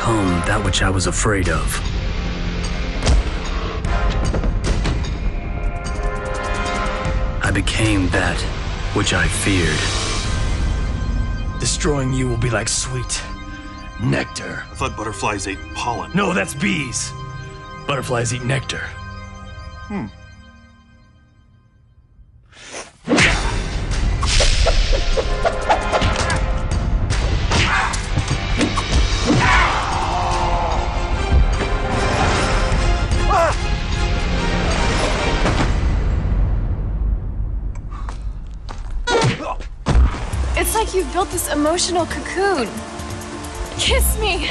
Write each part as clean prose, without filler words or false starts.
overcome that which I was afraid of. I became that which I feared. Destroying you will be like sweet nectar. I thought butterflies ate pollen. No, that's bees. Butterflies eat nectar. It's like you've built this emotional cocoon. Kiss me.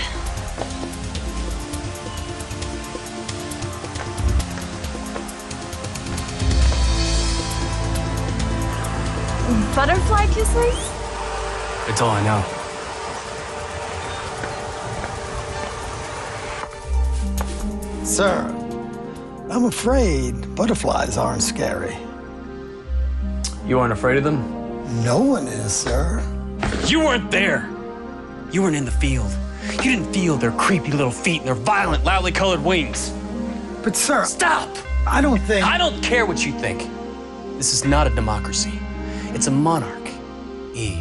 Butterfly kisses? It's all I know. Sir, I'm afraid butterflies aren't scary. You aren't afraid of them? No one is, sir. You weren't there. You weren't in the field. You didn't feel their creepy little feet and their violent, loudly colored wings. But, sir... Stop! I don't think... I don't care what you think. This is not a democracy. It's a monarch. E.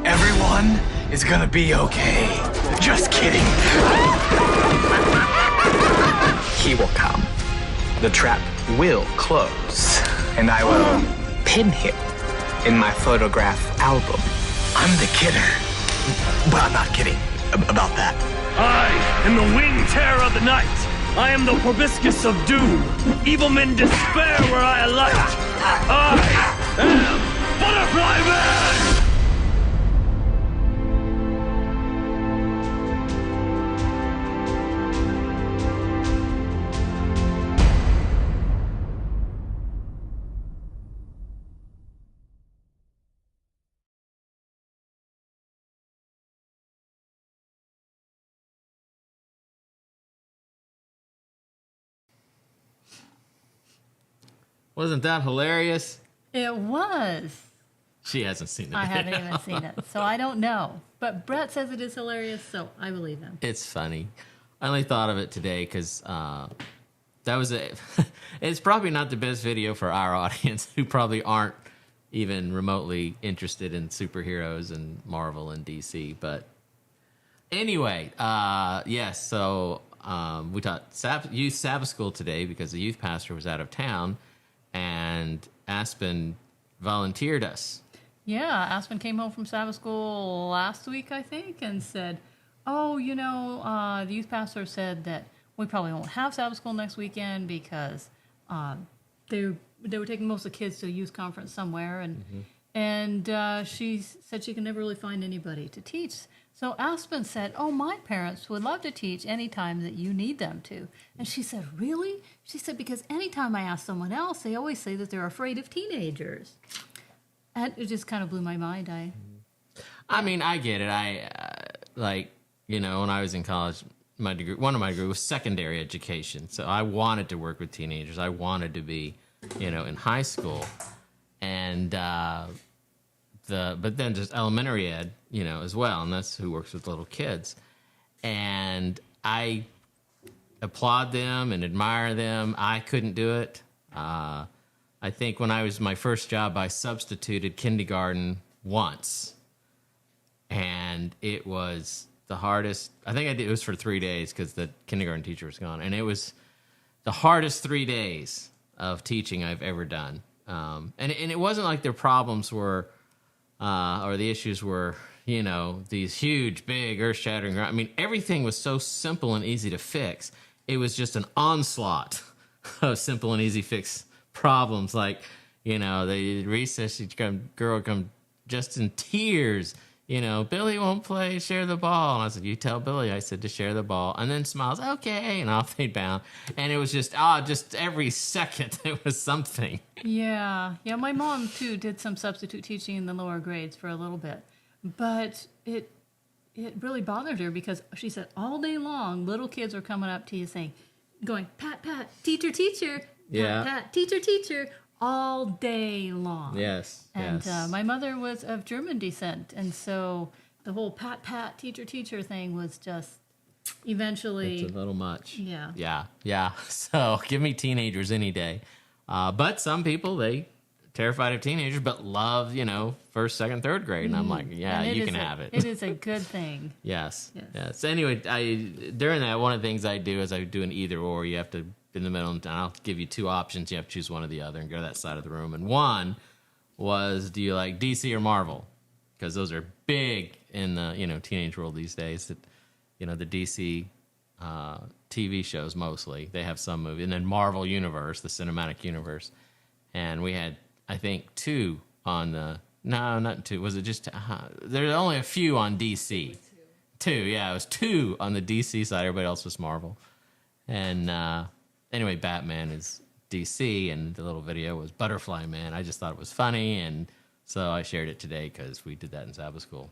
Everyone is gonna be okay. Just kidding. He will come. The trap will close, and I will pin him in my photograph album. I'm the kidder. Well, I'm not kidding about that. I am the winged terror of the night. I am the proboscis of doom. Evil men despair where I alight. I am Butterfly Man! Wasn't that hilarious? It was. She hasn't seen it. I haven't even seen it, so I don't know. But Brett says it is hilarious, so I believe him. It's funny. I only thought of it today because that was a. It's probably not the best video for our audience, who probably aren't even remotely interested in superheroes and Marvel and DC. But anyway, yes. So we taught youth Sabbath school today because the youth pastor was out of town. And Aspen volunteered us. Yeah, Aspen came home from Sabbath school last week, I think, and said, oh, you know, the youth pastor said that we probably won't have Sabbath school next weekend because they were taking most of the kids to a youth conference somewhere, and she said she can never really find anybody to teach. So Aspen said, oh, my parents would love to teach anytime that you need them to. And she said, really? She said, because anytime I ask someone else, they always say that they're afraid of teenagers. And it just kind of blew my mind. I mean, I get it. Like, you know, when I was in college, my degree, one of my degree was secondary education. So I wanted to work with teenagers. I wanted to be, you know, in high school. And but then just elementary ed, you know, as well, and that's who works with little kids. And I applaud them and admire them. I couldn't do it. I think when I was my first job, I substituted kindergarten once, and it was the hardest. I think I did. It was for 3 days because the kindergarten teacher was gone, and it was the hardest 3 days of teaching I've ever done. And it wasn't like their problems were. Or the issues were, you know, these huge, big, earth-shattering. I mean, everything was so simple and easy to fix. It was just an onslaught of simple and easy fix problems. Like, you know, the recess girl come just in tears. You know, Billy won't play, share the ball. And I said, you tell Billy, I said, to share the ball. And then smiles, okay, and off they bound. And it was just every second it was something. Yeah. Yeah, my mom, too, did some substitute teaching in the lower grades for a little bit. But it really bothered her because she said all day long, little kids were coming up to you saying, going, pat, pat, teacher, teacher, pat, Yeah. pat, teacher, teacher, all day long. Yes. And yes. My mother was of German descent, and so the whole pat, pat, teacher, teacher thing was just eventually... It's a little much. Yeah. Yeah. Yeah. So give me teenagers any day. But some people, they terrified of teenagers, but love, you know, first, second, third grade. And I'm like, yeah, you can have it. It is a good thing. Yes. Yes. Anyway, during that, one of the things I do is I do an either or. You have to, in the middle, and I'll give you two options. You have to choose one or the other and go to that side of the room. And one was, do you like DC or Marvel? Because those are big in the, you know, teenage world these days. That, you know, the DC TV shows mostly, they have some movie. And then Marvel Universe, the cinematic universe. And we had, I think, two on the... No, not two. Was it just... there's only a few on DC. Two, yeah. It was two on the DC side. Everybody else was Marvel. And anyway, Batman is DC, and the little video was Butterfly Man. I just thought it was funny, and so I shared it today because we did that in Sabbath school.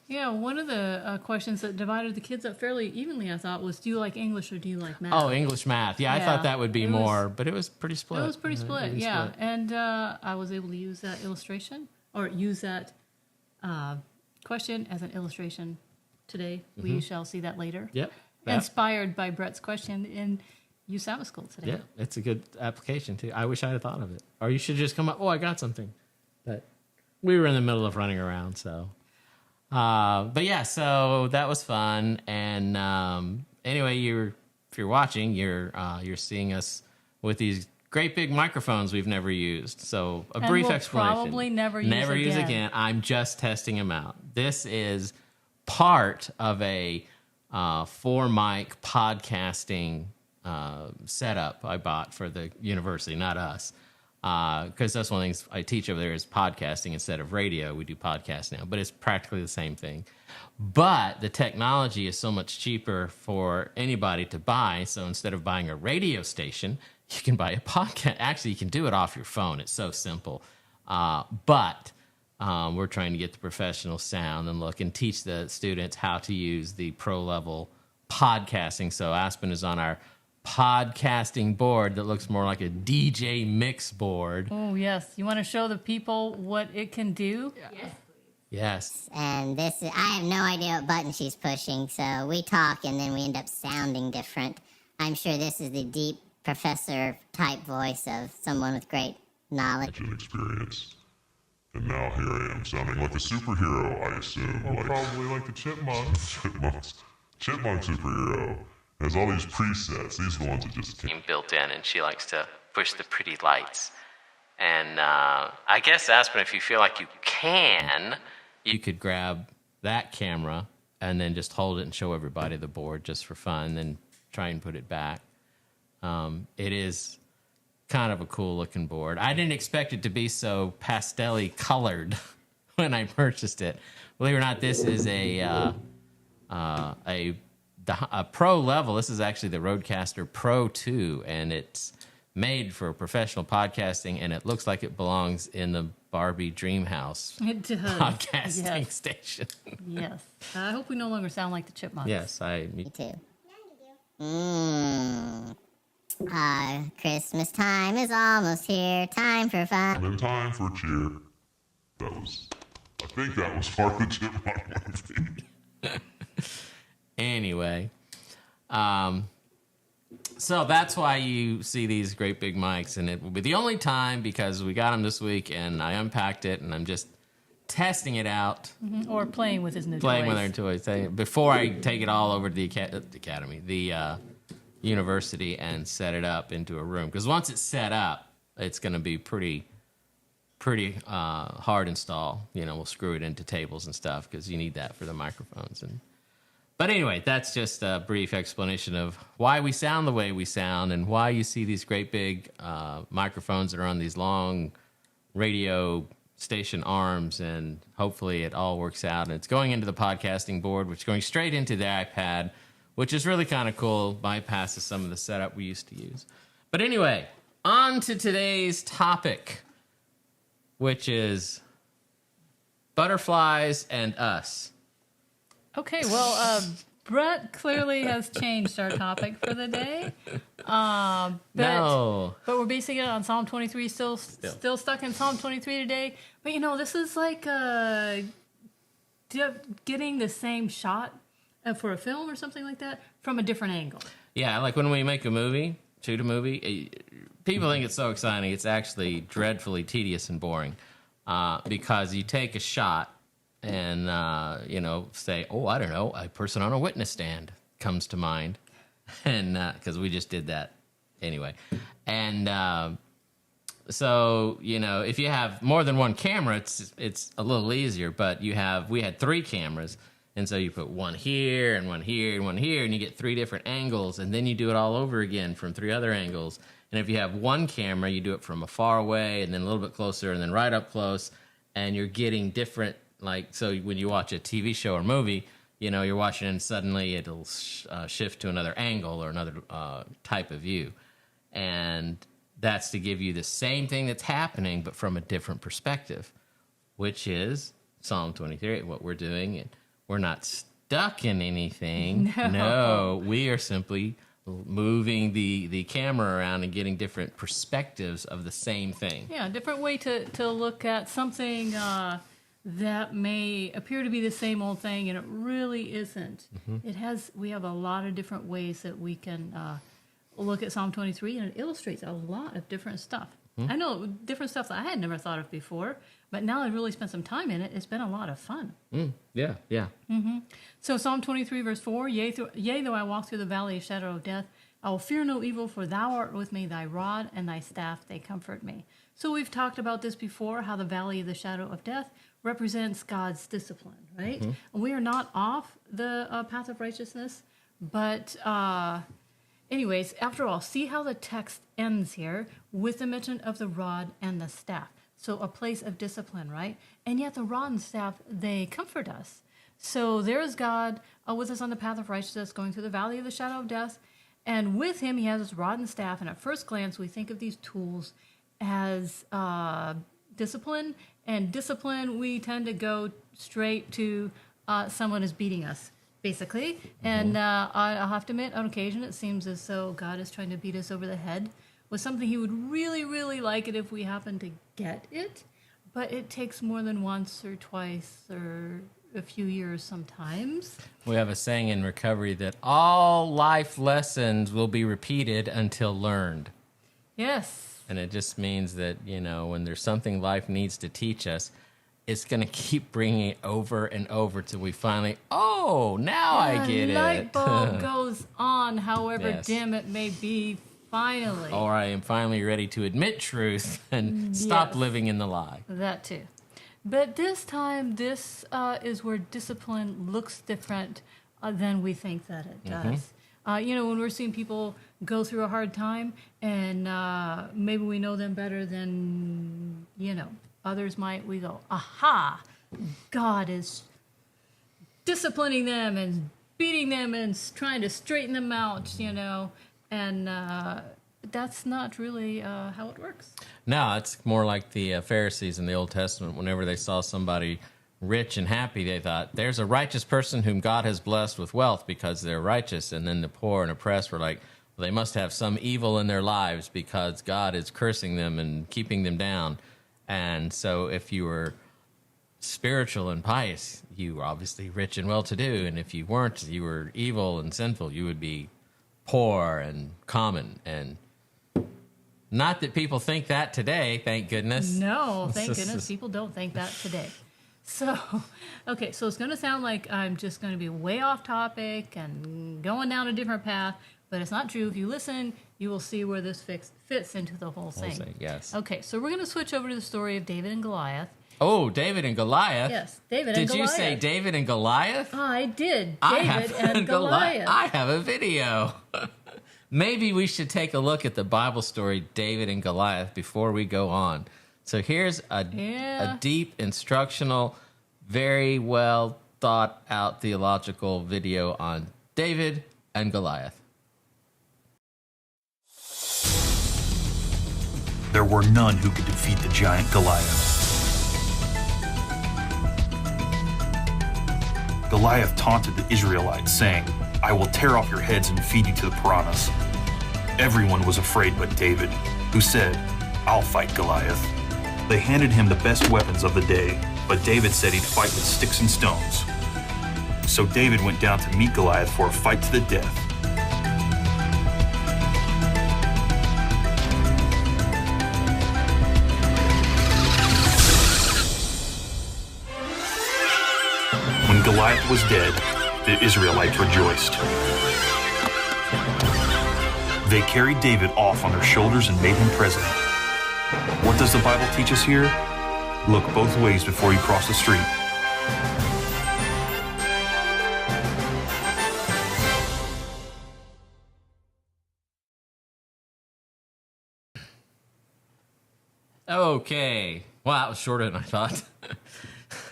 Yeah, one of the questions that divided the kids up fairly evenly, I thought, was do you like English or do you like math? Oh, English math. Yeah, I Yeah, thought that would be it was- more, but it was pretty split. It was pretty split, Pretty yeah. split. And I was able to use that illustration or use that question as an illustration today. We shall see that later. Yep. That- Inspired by Brett's question in Youth Sabbath School today. Yeah, it's a good application too. I wish I had thought of it. Or you should just come up, oh, I got something. But we were in the middle of running around, so. But yeah, so that was fun. And anyway, if you're watching, you're seeing us with these great big microphones we've never used. So a And brief we'll explanation. probably never use again. I'm just testing them out. This is part of a 4-mic podcasting setup I bought for the university, not us. Because that's one of the things I teach over there is podcasting instead of radio. We do podcast now, but it's practically the same thing. But the technology is so much cheaper for anybody to buy. So instead of buying a radio station, you can buy a podcast. Actually, you can do it off your phone. It's so simple. But we're trying to get the professional sound and look and teach the students how to use the pro level podcasting. So Aspen is on our podcasting board that looks more like a DJ mix board. Oh, yes. You want to show the people what it can do? Yes. And I have no idea what button she's pushing, so we talk and then we end up sounding different. I'm sure this is the deep professor type voice of someone with great knowledge. And experience. And now here I am sounding like a superhero, I assume. Or probably like the Chipmunks. Chipmunk superhero. Has all these presets. These are the ones that just came. Built in, and she likes to push the pretty lights. And I guess, Aspen, if you feel like you can, you could grab that camera and then just hold it and show everybody the board just for fun, then try and put it back. It is kind of a cool looking board. I didn't expect it to be so pastel-y colored when I purchased it. Believe it or not, this is a pro level. This is actually the Rodecaster Pro 2, and it's made for professional podcasting, and it looks like it belongs in the Barbie Dreamhouse It does. podcasting station. Yes. I hope we no longer sound like the Chipmunks. Yes, Me too. Christmas time is almost here. Time for fun. And then time for a cheer. I think that was part of the Chipmunk movie. Anyway, so that's why you see these great big mics, and it will be the only time because we got them this week, and I unpacked it, and I'm just testing it out. Mm-hmm. Or playing with his new Playing toys. with our toys before I take it all over to the university, and set it up into a room. Because once it's set up, it's going to be pretty hard install. You know, we'll screw it into tables and stuff because you need that for the microphones. But anyway, that's just a brief explanation of why we sound the way we sound and why you see these great big microphones that are on these long radio station arms, and hopefully it all works out. And it's going into the podcasting board, which is going straight into the iPad, which is really kind of cool, bypasses some of the setup we used to use. But anyway, on to today's topic, which is butterflies and us. Okay, well, Brett clearly has changed our topic for the day. But we're basing it on Psalm 23, still stuck in Psalm 23 today. But, you know, this is like getting the same shot for a film or something like that from a different angle. Yeah, like when we make a movie, shoot a movie, people think it's so exciting. It's actually dreadfully tedious and boring because you take a shot and, say, oh, I don't know, a person on a witness stand comes to mind. And because we just did that anyway. And so, if you have more than one camera, it's a little easier. But we had 3 cameras. And so you put one here and one here and one here, and you get 3 different angles. And then you do it all over again from 3 other angles. And if you have one camera, you do it from a far away and then a little bit closer and then right up close. And you're getting different. So when you watch a TV show or movie, you're watching and suddenly it'll shift to another angle or another type of view. And that's to give you the same thing that's happening, but from a different perspective, which is Psalm 23, what we're doing. And we're not stuck in anything. No. No, we are simply moving the camera around and getting different perspectives of the same thing. Yeah, a different way to look at something that may appear to be the same old thing, and it really isn't. We have a lot of different ways that we can look at Psalm 23, and it illustrates a lot of different stuff. I know different stuff that I had never thought of before, but now I've really spent some time in it. It's been a lot of fun. Yeah. So Psalm 23, verse 4, Yea, though I walk through the valley of shadow of death, I will fear no evil, for thou art with me, thy rod and thy staff, they comfort me. So we've talked about this before, how the valley of the shadow of death represents God's discipline, right? And we are not off the path of righteousness, but anyways, after all, see how the text ends here with the mention of the rod and the staff. So a place of discipline, right? And yet the rod and staff, they comfort us. So there is God with us on the path of righteousness, going through the valley of the shadow of death. And with him, he has his rod and staff. And at first glance, we think of these tools as discipline. And discipline, we tend to go straight to someone is beating us, basically. And I'll have to admit, on occasion, it seems as though God is trying to beat us over the head with something he would really, really like it if we happen to get it. But it takes more than once or twice or a few years sometimes. We have a saying in recovery that all life lessons will be repeated until learned. Yes. And it just means that, when there's something life needs to teach us, it's going to keep bringing it over and over till we finally, now I get it. The light bulb goes on, however Yes. dim it may be, finally. Or I am finally ready to admit truth and stop Yes. living in the lie. That too. But this time, this is where discipline looks different than we think that it does. When we're seeing people go through a hard time, and maybe we know them better than, others might, we go, aha, God is disciplining them and beating them and trying to straighten them out, and that's not really how it works. No, it's more like the Pharisees in the Old Testament. Whenever they saw somebody rich and happy, they thought, there's a righteous person whom God has blessed with wealth because they're righteous. And then the poor and oppressed were like, well, they must have some evil in their lives because God is cursing them and keeping them down. And so if you were spiritual and pious, you were obviously rich and well-to-do. And if you weren't, you were evil and sinful. You would be poor and common. And not that people think that today, thank goodness. No, thank goodness people don't think that today. So, okay, so it's going to sound like I'm just going to be way off topic and going down a different path, but it's not true. If you listen, you will see where this fits into the whole thing. Yes. Okay, so we're going to switch over to the story of David and Goliath. Oh, David and Goliath? Yes, David and Goliath. Did you say David and Goliath? I did. David and Goliath. I have a video. Maybe we should take a look at the Bible story David and Goliath before we go on. So here's a deep, instructional, very well thought out theological video on David and Goliath. There were none who could defeat the giant Goliath. Goliath taunted the Israelites, saying, I will tear off your heads and feed you to the piranhas. Everyone was afraid but David, who said, I'll fight Goliath. They handed him the best weapons of the day, but David said he'd fight with sticks and stones. So David went down to meet Goliath for a fight to the death. When Goliath was dead, the Israelites rejoiced. They carried David off on their shoulders and made him president. What does the Bible teach us here? Look both ways before you cross the street. Okay. Wow, that was shorter than I thought.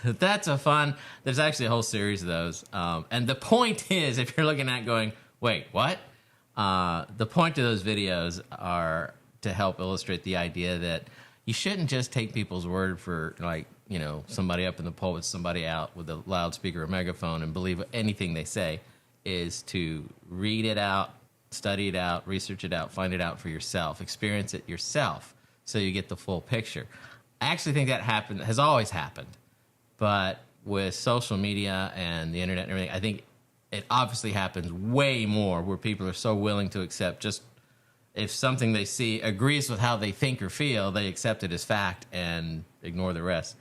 That's a fun. There's actually a whole series of those. And the point is, if you're looking at going, wait, what? The point of those videos are to help illustrate the idea that you shouldn't just take people's word for, like, somebody up in the pulpit, somebody out with a loudspeaker or megaphone, and believe anything they say, is to read it out, study it out, research it out, find it out for yourself, experience it yourself, so you get the full picture. I actually think that has always happened, but with social media and the internet and everything, I think it obviously happens way more, where people are so willing to accept just if something they see agrees with how they think or feel, they accept it as fact and ignore the rest.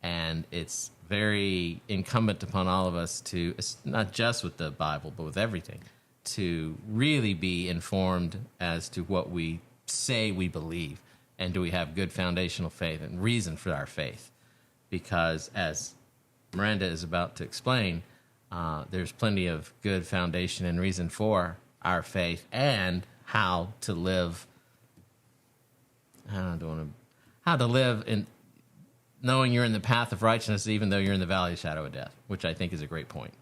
And it's very incumbent upon all of us to, not just with the Bible, but with everything, to really be informed as to what we say we believe, and do we have good foundational faith and reason for our faith. Because as Miranda is about to explain, there's plenty of good foundation and reason for our faith and how to live. How to live in knowing you're in the path of righteousness, even though you're in the valley of shadow of death, which I think is a great point.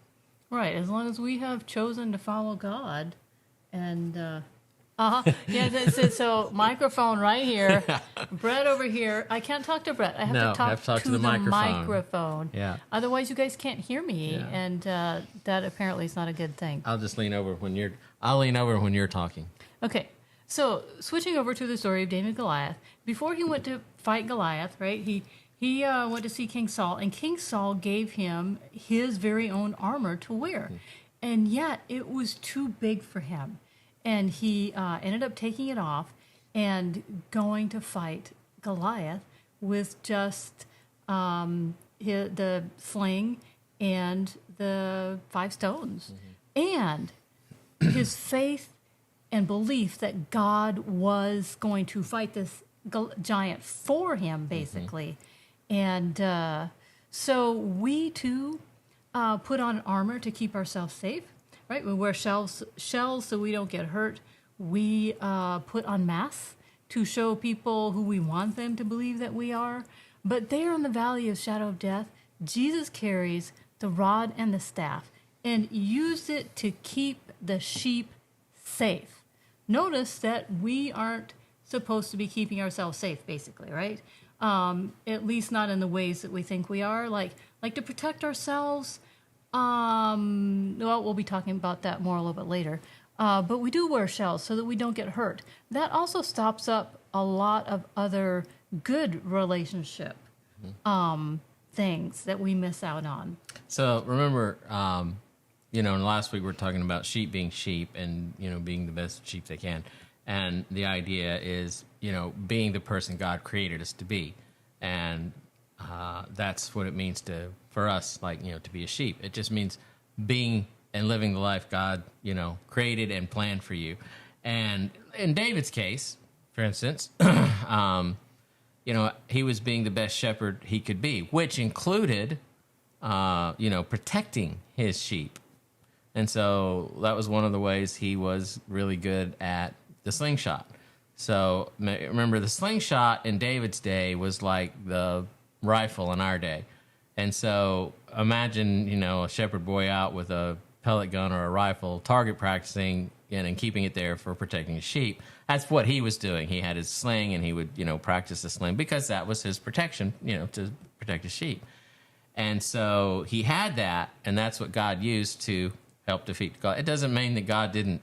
Right, as long as we have chosen to follow God, and yeah. So microphone right here, Brett over here. I can't talk to Brett. I have to talk to the microphone. Yeah. Otherwise, you guys can't hear me, and that apparently is not a good thing. I'll just lean over when you're talking. Okay. So switching over to the story of David and Goliath. Before he went to fight Goliath, right? He went to see King Saul, and King Saul gave him his very own armor to wear, and yet it was too big for him. And he ended up taking it off and going to fight Goliath with just the sling and the 5 stones. And his faith and belief that God was going to fight this giant for him, basically. And so we, too, put on armor to keep ourselves safe. Right, we wear shells so we don't get hurt. We put on masks to show people who we want them to believe that we are. But there in the valley of shadow of death, Jesus carries the rod and the staff and used it to keep the sheep safe. Notice that we aren't supposed to be keeping ourselves safe, basically, right? At least not in the ways that we think we are, like to protect ourselves. Well, we'll be talking about that more a little bit later. But we do wear shells so that we don't get hurt. That also stops up a lot of other good relationship things that we miss out on. So remember, in last week we were talking about sheep being sheep and, being the best sheep they can. And the idea is, being the person God created us to be. And that's what it means for us, to be a sheep. It just means being and living the life God, created and planned for you. And in David's case, for instance, he was being the best shepherd he could be, which included, protecting his sheep. And so that was one of the ways he was really good at the slingshot. So remember, the slingshot in David's day was like the rifle in our day. And so imagine, a shepherd boy out with a pellet gun or a rifle, target practicing and keeping it there for protecting his sheep. That's what he was doing. He had his sling and he would, practice the sling because that was his protection, to protect his sheep. And so he had that, and that's what God used to help defeat God. It doesn't mean that God didn't,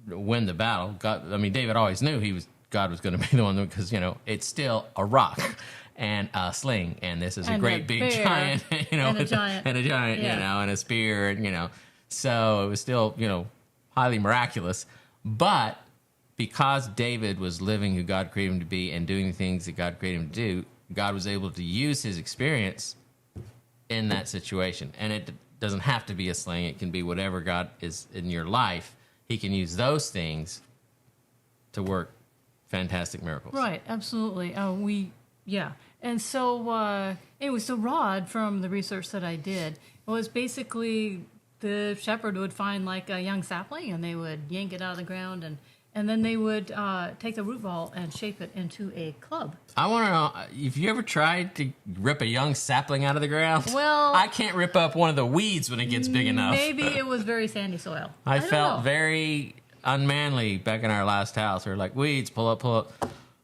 win the battle. David always knew God was going to be the one, because, it's still a rock and a sling, and this is a great big giant, and a giant, and a spear, and, so it was still, highly miraculous. But because David was living who God created him to be and doing the things that God created him to do, God was able to use his experience in that situation. And it doesn't have to be a sling. It can be whatever God is in your life. He can use those things to work fantastic miracles. Right, absolutely. And so, anyway, so rod, from the research that I did, was basically the shepherd would find like a young sapling, and they would yank it out of the ground, and then they would take the root ball and shape it into a club. I want to know, if you ever tried to rip a young sapling out of the ground? Well, I can't rip up one of the weeds when it gets big enough. Maybe it was very sandy soil. I felt very unmanly back in our last house. We were like, weeds, pull up.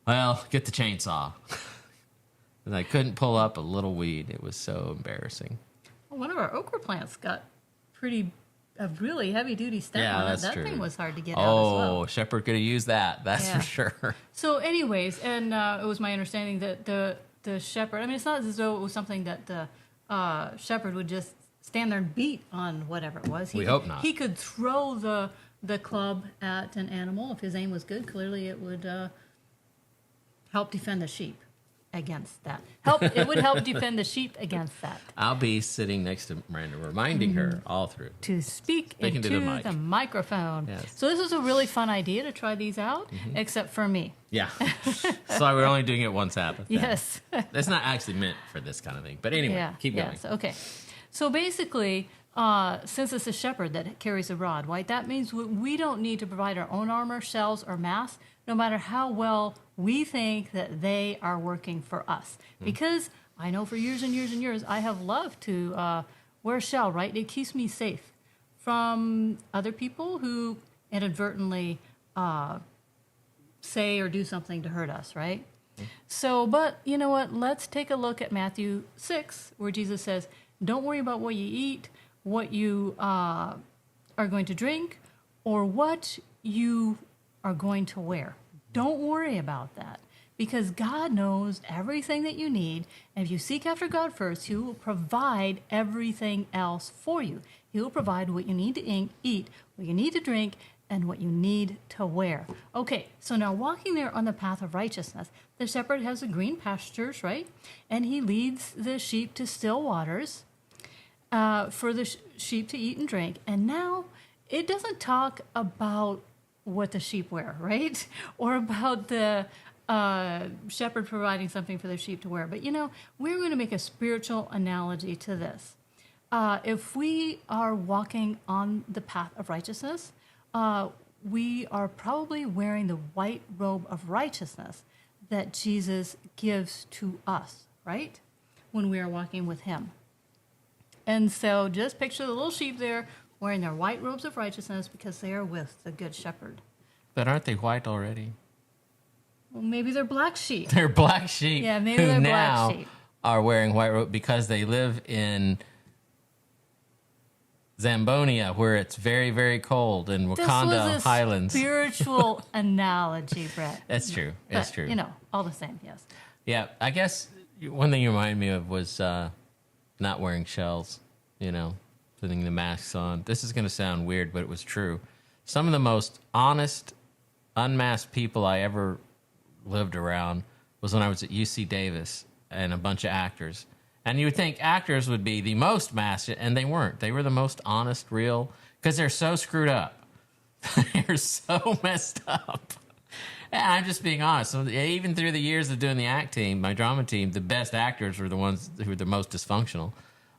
Well, get the chainsaw. And I couldn't pull up a little weed. It was so embarrassing. One of our okra plants got a really heavy-duty stem on it. That's That true. thing was hard to get out as well. Oh, Shepherd could have used that. That's for sure. So anyways, and it was my understanding that the shepherd, I mean, it's not as though it was something that the shepherd would just stand there and beat on whatever it was. We hope not. He could throw the club at an animal. If his aim was good, clearly it would help defend the sheep against that. It would help defend the sheep against that. I'll be sitting next to Miranda, reminding her all through. To speak Speaking into to the mic. the microphone. Yes. So this was a really fun idea to try these out, except for me. Yeah. So we're only doing it once Sabbath. then. Yes. It's not actually meant for this kind of thing. But anyway, keep going. Yes. Okay. So basically, since it's a shepherd that carries a rod, right, that means we don't need to provide our own armor, shells, or masks, no matter how well we think that they are working for us. Because I know for years and years and years, I have loved to wear a shell, right? It keeps me safe from other people who inadvertently say or do something to hurt us, right? So, but you know what? Let's take a look at Matthew 6, where Jesus says, don't worry about what you eat, what you are going to drink, or what you are going to wear. Don't worry about that, because God knows everything that you need, and if you seek after God first, He will provide everything else for you. He will provide what you need to eat, what you need to drink, and what you need to wear. Okay, so now walking there on the path of righteousness, the shepherd has the green pastures, right? And he leads the sheep to still waters for the sheep to eat and drink. And now it doesn't talk about what the sheep wear, right? Or about the shepherd providing something for the sheep to wear. But you know, we're going to make a spiritual analogy to this. If we are walking on the path of righteousness, we are probably wearing the white robe of righteousness that Jesus gives to us, right? When we are walking with Him. And so just picture the little sheep there wearing their white robes of righteousness because they are with the Good Shepherd. But aren't they white already? Well, maybe they're black sheep. They're black sheep. Yeah, maybe who they're now black sheep. Are wearing white robe because they live in Zambonia, where it's very, very cold, in Wakanda this was a Highlands. Spiritual analogy, Brett. That's true. That's true. You know, all the same, yes. Yeah, I guess one thing you reminded me of was not wearing shells, you know, putting the masks on. This is going to sound weird, but it was true. Some of the most honest, unmasked people I ever lived around was when I was at UC Davis and a bunch of actors. And you would think actors would be the most masked, and they weren't. They were the most honest, real, because they're so screwed up. They're so messed up. And I'm just being honest. So even through the years of doing the act team, my drama team, the best actors were the ones who were the most dysfunctional.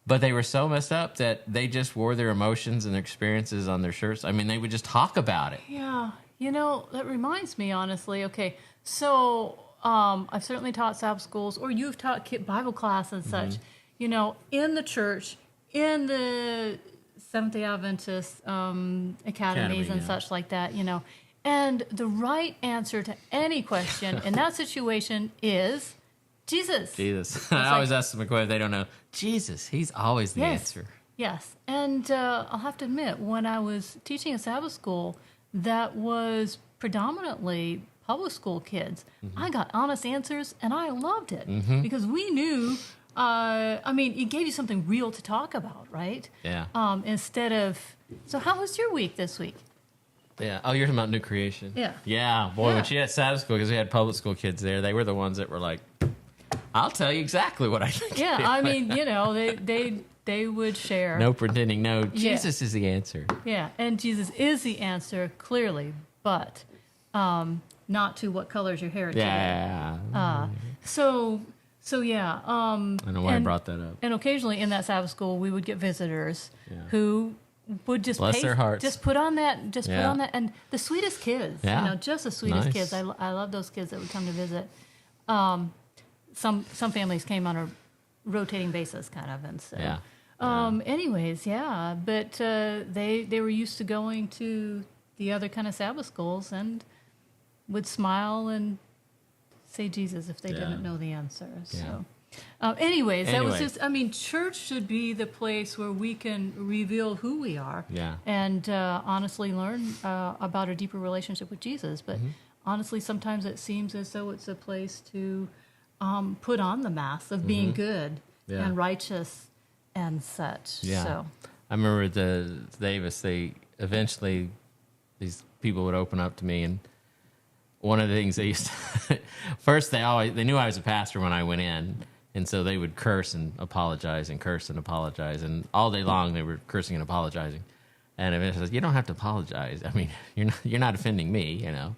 But they were so messed up that they just wore their emotions and their experiences on their shirts. I mean, they would just talk about it. Yeah. You know, that reminds me, honestly. Okay, so I've certainly taught Sabbath schools, or you've taught Bible class and such, you know, in the church, in the Seventh-day Adventist academies and such like that, you know. And the right answer to any question in that situation is Jesus. Jesus. I always ask them a question if they don't know. Jesus, He's always the answer. Yes. And I'll have to admit, when I was teaching a Sabbath school that was predominantly public school kids, I got honest answers, and I loved it because we knew, I mean, it gave you something real to talk about, right? Yeah. Instead of, so how was your week this week? Yeah. Oh, you're talking about New Creation. Yeah. Yeah. Boy, Yeah. when she had Sabbath school, because we had public school kids there, they were the ones that were like, I'll tell you exactly what I think. Yeah, I mean, you know, they would share. No pretending. No, Jesus is the answer. Yeah, and Jesus is the answer, clearly, but not to what color's your hair today. Yeah. So yeah. I know why I brought that up. And occasionally in that Sabbath school, we would get visitors who would just bless their hearts. Just put on that, and the sweetest kids. Yeah. You know, just the sweetest Nice. kids. I love those kids that would come to visit. Some families came on a rotating basis, kind of, and so. Yeah. Anyways, yeah, but they were used to going to the other kind of Sabbath schools and would smile and say Jesus if they didn't know the answer. So, Anyways, that was just, I mean, church should be the place where we can reveal who we are and honestly learn about a deeper relationship with Jesus. But honestly, sometimes it seems as though it's a place to put on the mask of being good and righteous and such. Yeah. So. I remember the Davis, eventually these people would open up to me, and one of the things they used to, first they knew I was a pastor when I went in, and so they would curse and apologize and curse and apologize, and all day long they were cursing and apologizing. And eventually I said, you don't have to apologize. I mean, you're not offending me, you know.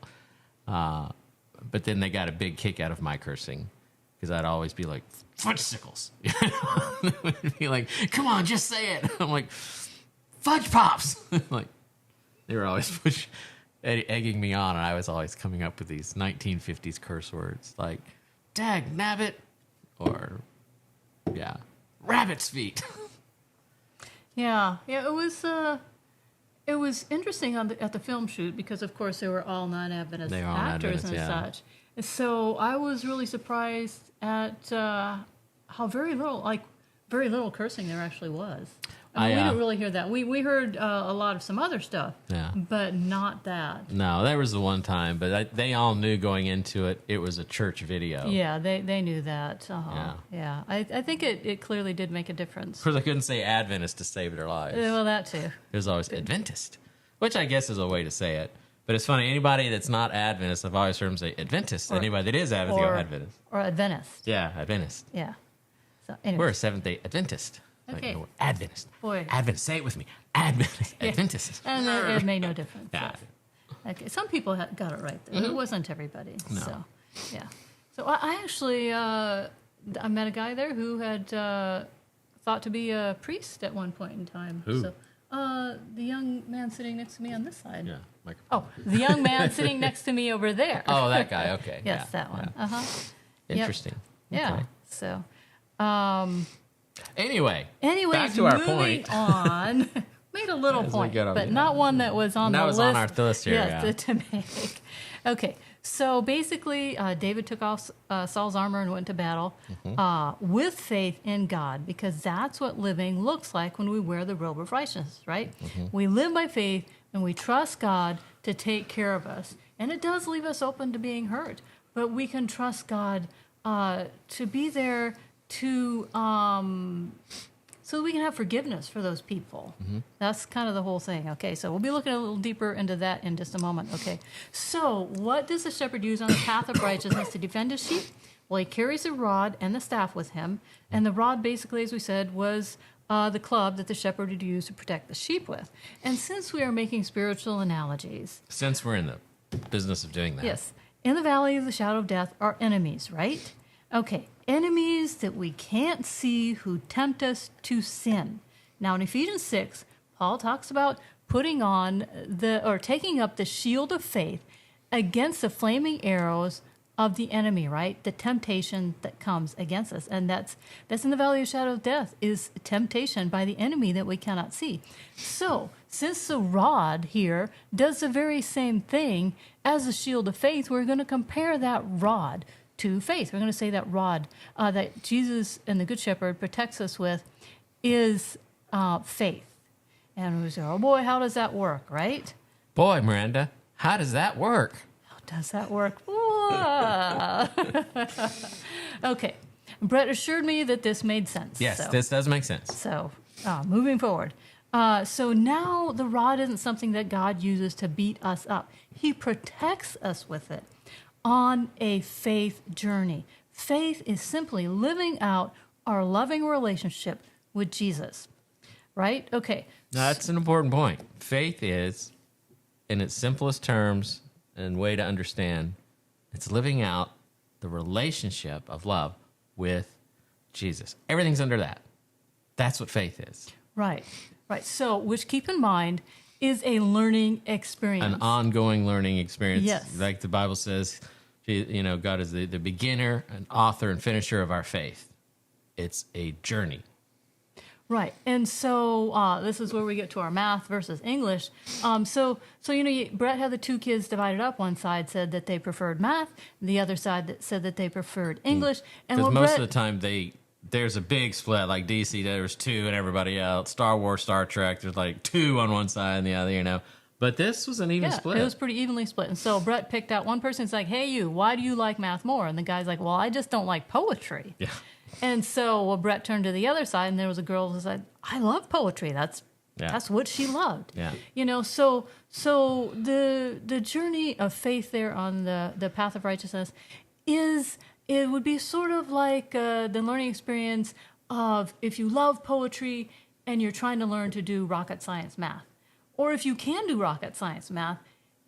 But then they got a big kick out of my cursing, because I'd always be like, fudgesicles. They'd be like, come on, just say it. I'm like, fudge pops. Like, they were always egging me on, and I was always coming up with these 1950s curse words like, dag nabbit, or, rabbit's feet. Yeah, it was interesting at the film shoot, because of course they were all non-Adventist actors and such. So I was really surprised at how very little cursing there actually was. I mean, we didn't really hear that. We heard a lot of some other stuff, but not that. No, there was the one time, but they all knew going into it, it was a church video. Yeah, they knew that. Yeah. I think it clearly did make a difference. Of course, I couldn't say Adventist to save their lives. Well, that too. It was always Adventist, which I guess is a way to say it. But it's funny, anybody that's not Adventist, I've always heard them say Adventist. Anybody that is Adventist, go Adventist. Or Adventist. Yeah, Adventist. Yeah. So anyway. We're a Seventh-day Adventist. Okay. Like, no, Adventist. Boy. Adventist. Say it with me. Adventist. Adventist. And it made no difference. Yeah. Okay. Some people got it right, though. It wasn't everybody. No. So, yeah. So I actually I met a guy there who had thought to be a priest at one point in time. Who? So, the young man sitting next to me on this side. Yeah. Oh, the young man sitting next to me over there. Oh, that guy. Okay. Yes, that one. Yeah. Interesting. Yep. Okay. Yeah. So. Anyways, back to our moving point. on. Made a little point, but not one that was on the list. That was on our list here. Yes, to make. Okay, so basically, David took off Saul's armor and went to battle with faith in God, because that's what living looks like when we wear the robe of righteousness, right? We live by faith and we trust God to take care of us, and it does leave us open to being hurt, but we can trust God to be there to so we can have forgiveness for those people. That's kind of the whole thing. Okay, so we'll be looking a little deeper into that in just a moment. Okay, so what does the shepherd use on the path of righteousness to defend his sheep? Well, he carries a rod and the staff with him, and the rod basically, as we said, was the club that the shepherd would use to protect the sheep with. And since we are making spiritual analogies, since we're in the business of doing that, yes, in the valley of the shadow of death are enemies, right? Okay, enemies that we can't see who tempt us to sin. Now, in Ephesians 6, Paul talks about putting on taking up the shield of faith against the flaming arrows of the enemy, right? The temptation that comes against us. And that's in the valley of the shadow of death, is temptation by the enemy that we cannot see. So, since the rod here does the very same thing as the shield of faith, we're going to compare that rod to faith. We're going to say that rod that Jesus and the Good Shepherd protects us with is faith. And we say, oh boy, how does that work, right? Boy, Miranda, how does that work? How does that work? Okay. Brett assured me that this made sense. Yes, this does make sense. So, moving forward. So now the rod isn't something that God uses to beat us up. He protects us with it on a faith journey. Faith is simply living out our loving relationship with Jesus, right? Okay. That's an important point. Faith is, in its simplest terms and way to understand, it's living out the relationship of love with Jesus. Everything's under that. That's what faith is. Right. So, which, keep in mind, is a learning experience. An ongoing learning experience. Yes. Like the Bible says, God is the beginner and author and finisher of our faith. It's a journey. Right. And so this is where we get to our math versus English. So Brett had the two kids divided up. One side said that they preferred math. The other side that said that they preferred English. And Because what most Brett, of the time there's a big split. Like DC, there's 2 and everybody else. Star Wars, Star Trek, there's like 2 on one side and the other, But this was an even split. It was pretty evenly split. And so Brett picked out one person. It's like, hey, you, why do you like math more? And the guy's like, well, I just don't like poetry. Yeah. And so Brett turned to the other side, and there was a girl who said, I love poetry. That's what she loved. Yeah. So the journey of faith there on the path of righteousness it would be sort of like the learning experience of if you love poetry and you're trying to learn to do rocket science math. Or if you can do rocket science math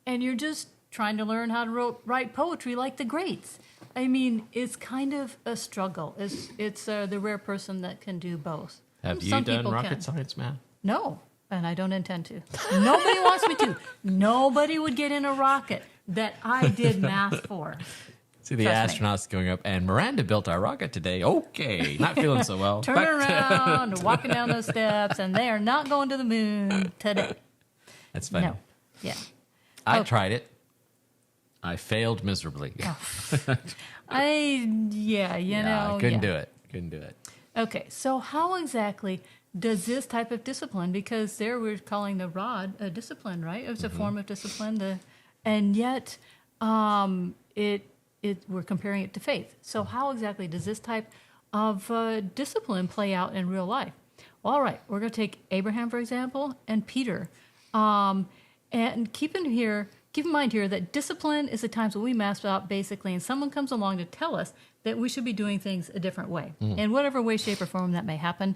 and you're just trying to learn how to write poetry like the greats. I mean, it's kind of a struggle. It's the rare person that can do both. Have you Some done people rocket can. science math? No, and I don't intend to. Nobody wants me to. Nobody would get in a rocket that I did math for. See the Trust me. astronauts going up, and Miranda built our rocket today. Okay, not feeling so well. Turn around, walking down those steps, and they are not going to the moon today. That's funny. No. Yeah. I tried it. I failed miserably. I couldn't do it. Couldn't do it. Okay, so how exactly does this type of discipline, because there we're calling the rod a discipline, right? It's a form of discipline, and yet we're comparing it to faith. So how exactly does this type of discipline play out in real life? Well, all right, we're going to take Abraham, for example, and Peter. And keep in mind here that discipline is the times when we mess up, basically, and someone comes along to tell us that we should be doing things a different way, in whatever way, shape, or form that may happen.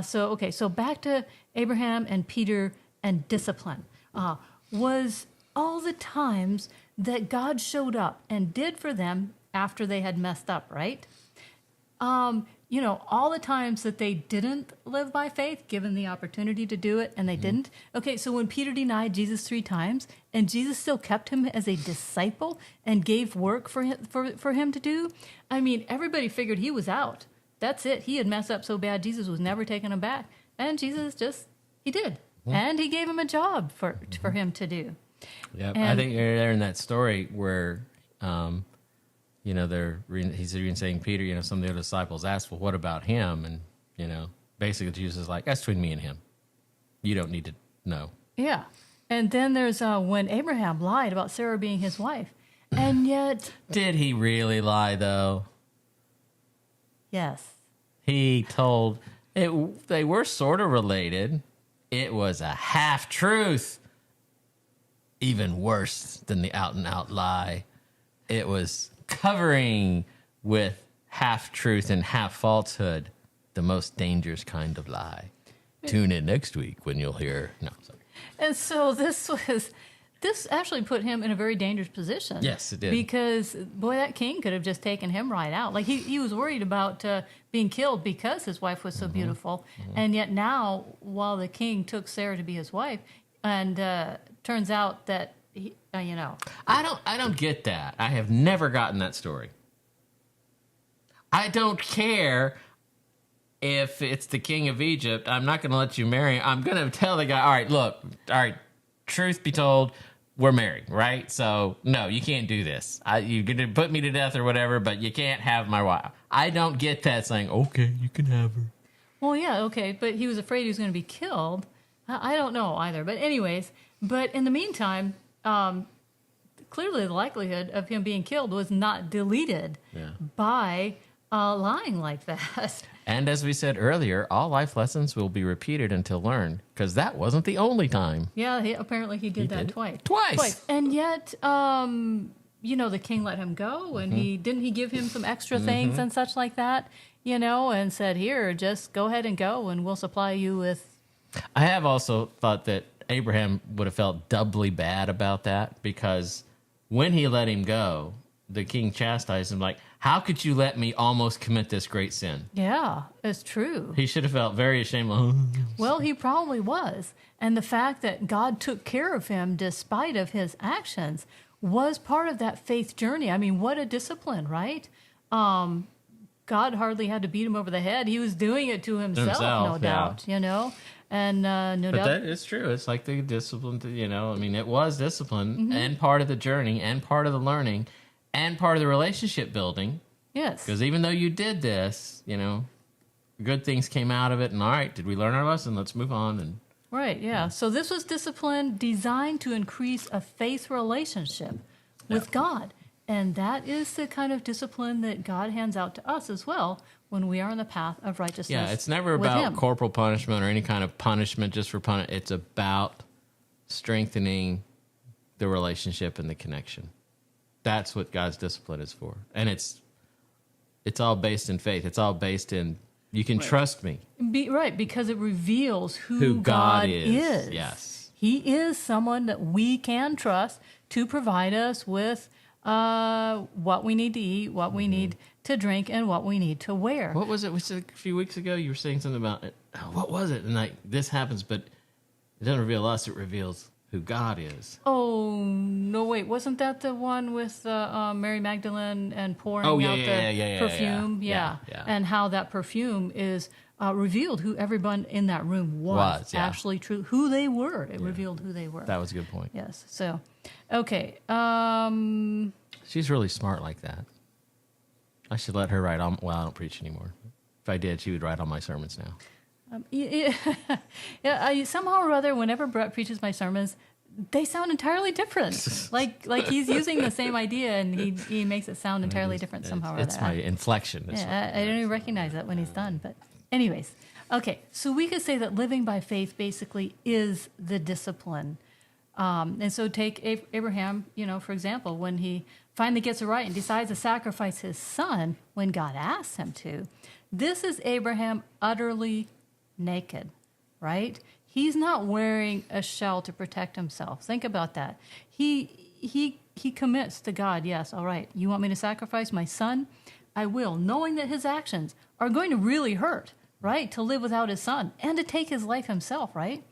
So back to Abraham and Peter and discipline. Was all the times that God showed up and did for them after they had messed up, right? All the times that they didn't live by faith, given the opportunity to do it, and they didn't. Okay, so when Peter denied Jesus 3 times, and Jesus still kept him as a disciple and gave work for him to do, I mean, everybody figured he was out. That's it. He had messed up so bad, Jesus was never taking him back. And Jesus he did. And he gave him a job for him to do. Yeah, I think you're there in that story where... he's even saying, Peter, some of the other disciples asked, well, what about him? And, basically Jesus is like, that's between me and him. You don't need to know. Yeah. And then there's when Abraham lied about Sarah being his wife. And yet... Did he really lie, though? Yes. He told... They were sort of related. It was a half-truth. Even worse than the out-and-out lie. It was... covering with half-truth and half-falsehood, the most dangerous kind of lie. Tune in next week when you'll hear... No, sorry. And so this actually put him in a very dangerous position. Yes, it did. Because, boy, that king could have just taken him right out. Like, he was worried about being killed because his wife was so beautiful. And yet now, while the king took Sarah to be his wife, and turns out that... I don't get that. I have never gotten that story. I don't care if it's the king of Egypt. I'm not going to let you marry him. I'm going to tell the guy, all right, truth be told, we're married, right? So, no, you can't do this. You're going to put me to death or whatever, but you can't have my wife. I don't get that saying, okay, you can have her. Well, yeah, okay, but he was afraid he was going to be killed. I don't know either. But anyways, in the meantime... clearly the likelihood of him being killed was not deleted by lying like that. And as we said earlier, all life lessons will be repeated until learned, because that wasn't the only time. Yeah, apparently he did that twice. Twice. And yet, the king let him go, and he give him some extra things and such like that, and said, here, just go ahead and go, and we'll supply you with... I have also thought that Abraham would have felt doubly bad about that, because when he let him go, the king chastised him like, how could you let me almost commit this great sin? Yeah, it's true. He should have felt very ashamed. Well, he probably was. And the fact that God took care of him despite of his actions was part of that faith journey. I mean, what a discipline, right? God hardly had to beat him over the head. He was doing it to himself, no doubt, you know? And no but doubt. that is true. It's like the discipline, I mean, it was discipline Mm-hmm. and part of the journey and part of the learning and part of the relationship building. Yes. Because even though you did this, good things came out of it. And all right, did we learn our lesson? Let's move on. And Right, yeah. So this was discipline designed to increase a faith relationship with God. And that is the kind of discipline that God hands out to us as well when we are on the path of righteousness. yeah, it's never with about him. corporal punishment or any kind of punishment just for punishment. It's about strengthening the relationship and the connection. That's what God's discipline is for. And it's all based in faith. It's all based in, you can trust me. Right, because it reveals who God God is. is. Yes. He is someone that we can trust to provide us with what we need to eat, what we need to drink, and what we need to wear. What was it? Was it a few weeks ago? You were saying something about it. What was it? And like, this happens, but it doesn't reveal us. It reveals who God is. Oh, no, wait. Wasn't that the one with Mary Magdalene and pouring out the perfume? Yeah. And how that perfume is revealed who everyone in that room was actually true, who they were. It revealed who they were. That was a good point. Yes. So, okay. She's really smart like that. I should let her write on. Well, I don't preach anymore. If I did, she would write all my sermons now. Somehow or other, whenever Brett preaches my sermons, they sound entirely different. like he's using the same idea and he makes it sound entirely different somehow or other. It's my inflection. I don't even recognize that when he's done. But anyways, okay. So we could say that living by faith basically is the discipline. And so take Abraham, for example, when he finally gets it right and decides to sacrifice his son when God asks him to. This is Abraham utterly naked, right? He's not wearing a shell to protect himself. Think about that. He commits to God. Yes, all right. You want me to sacrifice my son? I will, knowing that his actions are going to really hurt, right? To live without his son and to take his life himself, right?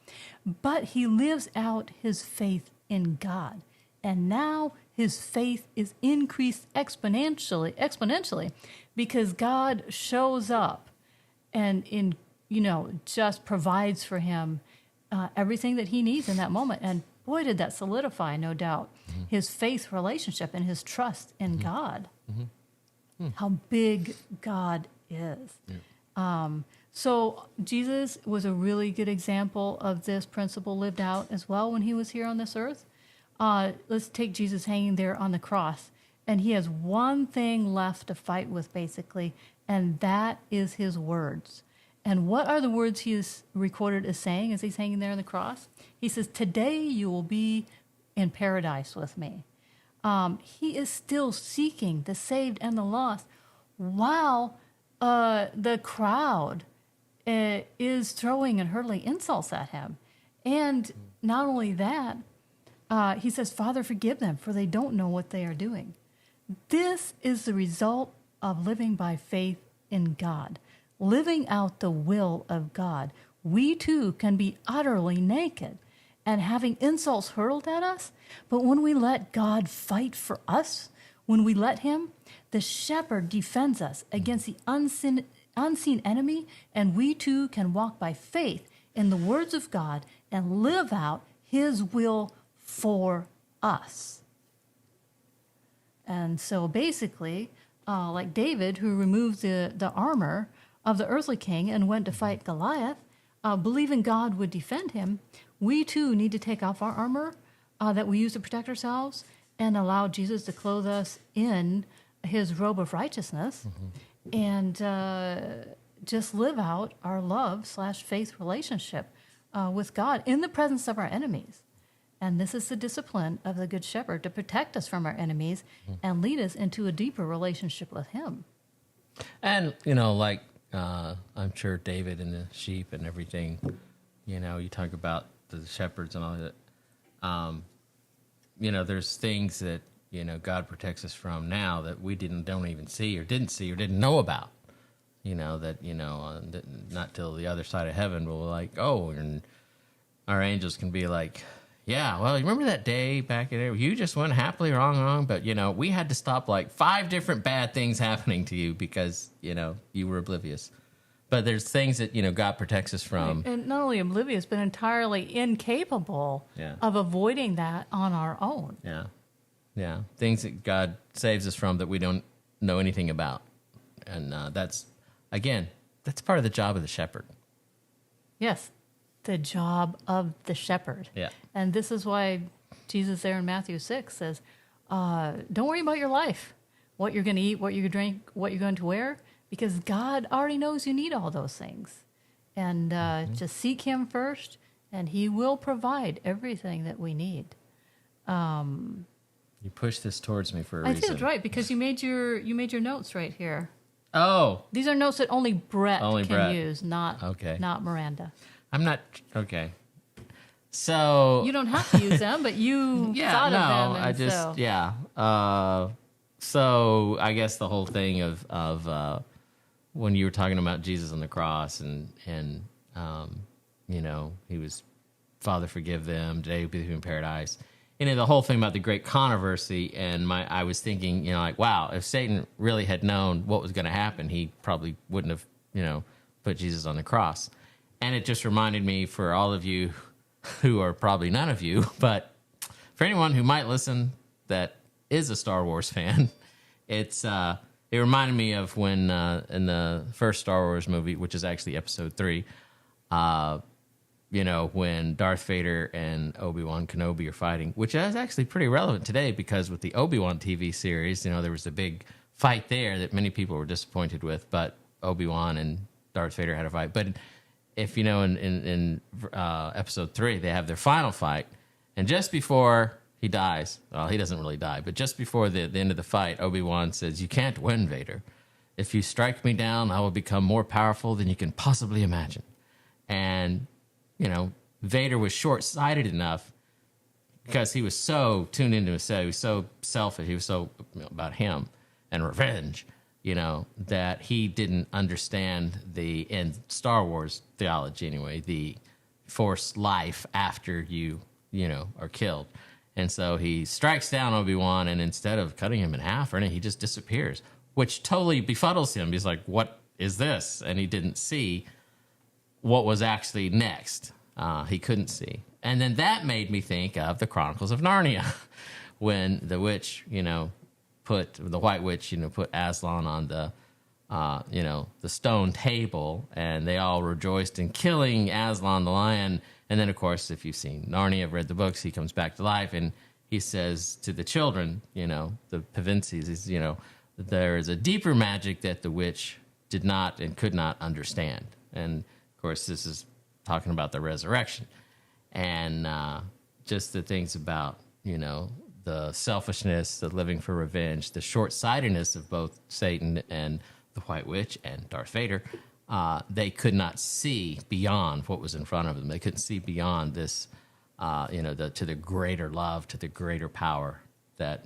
But he lives out his faith in God. And now his faith is increased exponentially because God shows up and just provides for him everything that he needs in that moment. And boy, did that solidify, no doubt, his faith relationship and his trust in God. How big God is. Yeah. So Jesus was a really good example of this principle lived out as well when he was here on this earth. Let's take Jesus hanging there on the cross. And he has one thing left to fight with, basically, and that is his words. And what are the words he is recorded as saying as he's hanging there on the cross? He says, "Today you will be in paradise with me." He is still seeking the saved and the lost while the crowd is throwing and hurling insults at him. And not only that, he says, "Father, forgive them, for they don't know what they are doing." This is the result of living by faith in God, living out the will of God. We too can be utterly naked and having insults hurled at us, but when we let God fight for us, when we let him, the shepherd defends us against the unseen enemy, and we too can walk by faith in the words of God and live out his will for us. And so basically, like David, who removed the armor of the earthly king and went to fight Goliath, believing God would defend him, we too need to take off our armor that we use to protect ourselves and allow Jesus to clothe us in his robe of righteousness and just live out our love/faith relationship with God in the presence of our enemies. And this is the discipline of the Good Shepherd to protect us from our enemies and lead us into a deeper relationship with him. And, I'm sure David and the sheep and everything, you talk about the shepherds and all that. There's things that, God protects us from now that we don't even see or didn't know about. Not till the other side of heaven we'll like, and our angels can be like, Yeah, well, you remember that day back in there? You just went happily wrong, but, we had to stop like 5 different bad things happening to you because, you were oblivious. But there's things that, God protects us from. Right. And not only oblivious, but entirely incapable of avoiding that on our own. Yeah. Yeah. Things that God saves us from that we don't know anything about. And that's part of the job of the shepherd. Yes. The job of the shepherd. Yeah. And this is why Jesus there in Matthew 6 says, don't worry about your life, what you're going to eat, what you're going to drink, what you're going to wear, because God already knows you need all those things. And just seek him first, and he will provide everything that we need. You pushed this towards me for a reason. I think right, because you made your notes right here. Oh. These are notes that only Brett can use, not Miranda. I'm not okay. So you don't have to use them, but you thought of them. So I guess the whole thing of when you were talking about Jesus on the cross and he was, Father, forgive them, today will be with you in paradise. The whole thing about the great controversy, and I was thinking, wow, if Satan really had known what was going to happen, he probably wouldn't have, put Jesus on the cross. And it just reminded me, for all of you who are probably none of you, but for anyone who might listen that is a Star Wars fan, it reminded me of when in the first Star Wars movie, which is actually Episode 3, when Darth Vader and Obi-Wan Kenobi are fighting, which is actually pretty relevant today because with the Obi-Wan TV series, there was a big fight there that many people were disappointed with, but Obi-Wan and Darth Vader had a fight. But if in Episode 3, they have their final fight, and just before he dies, well, he doesn't really die, but just before the end of the fight, Obi-Wan says, "You can't win, Vader. If you strike me down, I will become more powerful than you can possibly imagine." And, Vader was short-sighted enough because he was so tuned into himself, he was so selfish, he was so about him and revenge, that he didn't understand in Star Wars theology anyway, the force life after you are killed. And so he strikes down Obi-Wan, and instead of cutting him in half or anything, he just disappears, which totally befuddles him. He's like, what is this? And he didn't see what was actually next. He couldn't see. And then that made me think of the Chronicles of Narnia, when the witch, put Aslan on the, the stone table, and they all rejoiced in killing Aslan the lion. And then, of course, if you've seen Narnia, have read the books, he comes back to life, and he says to the children, the Pevensies, there is a deeper magic that the witch did not and could not understand. And, of course, this is talking about the resurrection. And just the things about, the selfishness, the living for revenge, the short-sightedness of both Satan and the White Witch and Darth Vader, they could not see beyond what was in front of them. They couldn't see beyond this, to the greater love, to the greater power that,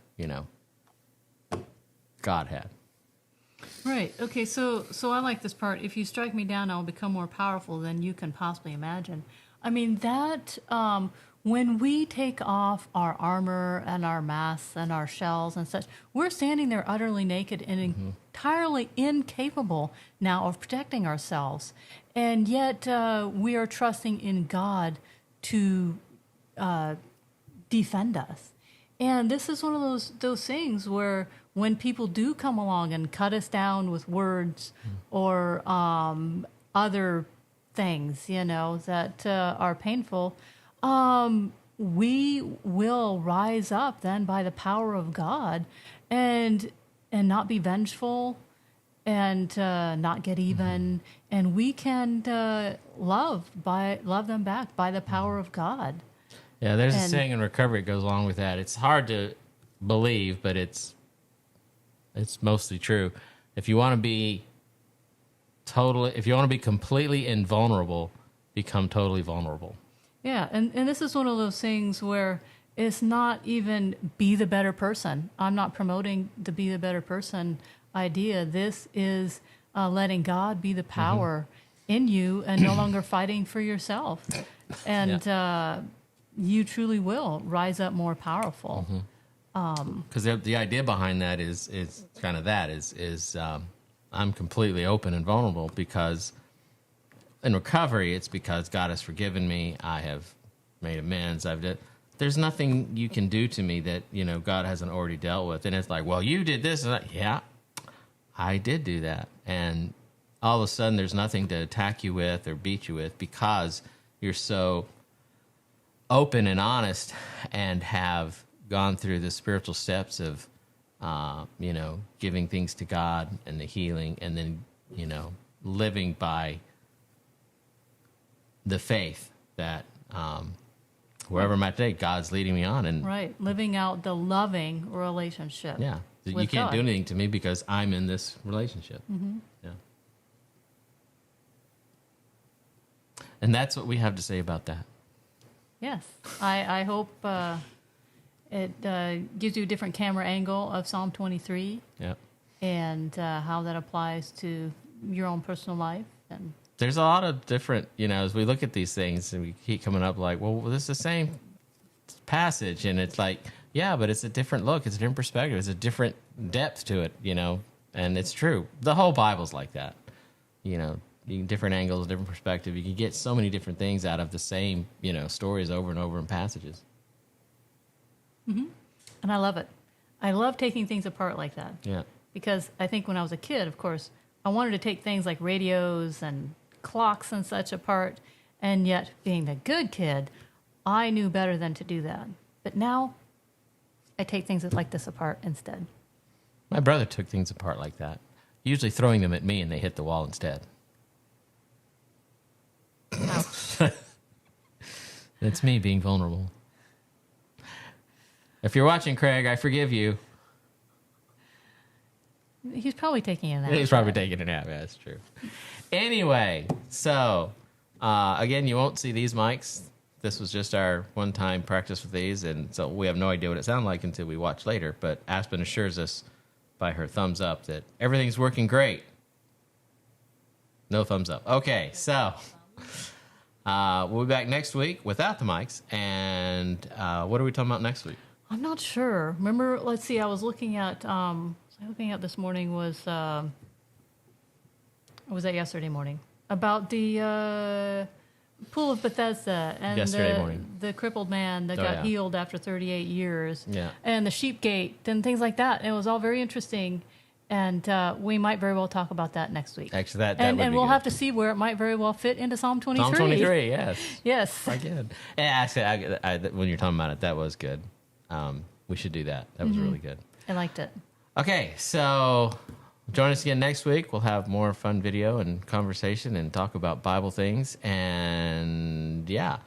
God had. Right. Okay, so I like this part. If you strike me down, I'll become more powerful than you can possibly imagine. I mean, that... when we take off our armor and our masks and our shells and such, we're standing there utterly naked and entirely incapable now of protecting ourselves. And yet we are trusting in God to defend us. And this is one of those things where when people do come along and cut us down with words or other things, that are painful, we will rise up then by the power of God and not be vengeful and not get even, and we can love them back by the power of God. Yeah, there's a saying in recovery that goes along with that. It's hard to believe, but it's mostly true. If you want to be completely invulnerable, become totally vulnerable. Yeah, and this is one of those things where it's not even be the better person. I'm not promoting the be the better person idea. This is letting God be the power in you and no longer fighting for yourself. And you truly will rise up more powerful. Because the idea behind that is kind of that is I'm completely open and vulnerable because in recovery, it's because God has forgiven me. I have made amends. There's nothing you can do to me that, God hasn't already dealt with. And it's like, well, you did this. And yeah, I did do that. And all of a sudden there's nothing to attack you with or beat you with because you're so open and honest and have gone through the spiritual steps of, giving things to God and the healing and then, living by the faith that wherever I'm at today, God's leading me on. And right, living out the loving relationship. Yeah, you with can't God. do anything to me because I'm in this relationship. Yeah. And that's what we have to say about that. Yes, I hope it gives you a different camera angle of Psalm 23. Yep. And how that applies to your own personal life. And there's a lot of different, as we look at these things and we keep coming up like, well, this is the same passage. And it's like, yeah, but it's a different look. It's a different perspective. It's a different depth to it, and it's true. The whole Bible's like that, different angles, different perspective. You can get so many different things out of the same, stories over and over in passages. Mm-hmm. And I love it. I love taking things apart like that. Yeah. Because I think when I was a kid, of course, I wanted to take things like radios and clocks and such apart. And yet, being the good kid, I knew better than to do that. But now, I take things like this apart instead. My brother took things apart like that, usually throwing them at me and they hit the wall instead. That's me being vulnerable. If you're watching, Craig, I forgive you. He's probably taking a nap. He's probably taking a nap. Yeah, that's true. Anyway, so again, you won't see these mics. This was just our one-time practice with these, and so we have no idea what it sounded like until we watch later. But Aspen assures us by her thumbs up that everything's working great. No thumbs up. Okay, so we'll be back next week without the mics. And what are we talking about next week? I'm not sure. Remember, let's see, I was looking at this morning was that yesterday morning? About the Pool of Bethesda and the crippled man that got healed after 38 years. Yeah. And the sheep gate and things like that. And it was all very interesting. And we might very well talk about that next week. Actually, that and would be we'll good. have to see where it might very well fit into Psalm 23. Psalm 23, yes. Yes. I get. Yeah, actually, when you're talking about it, that was good. We should do that. That was really good. I liked it. Okay, so join us again next week. We'll have more fun video and conversation and talk about Bible things. And yeah.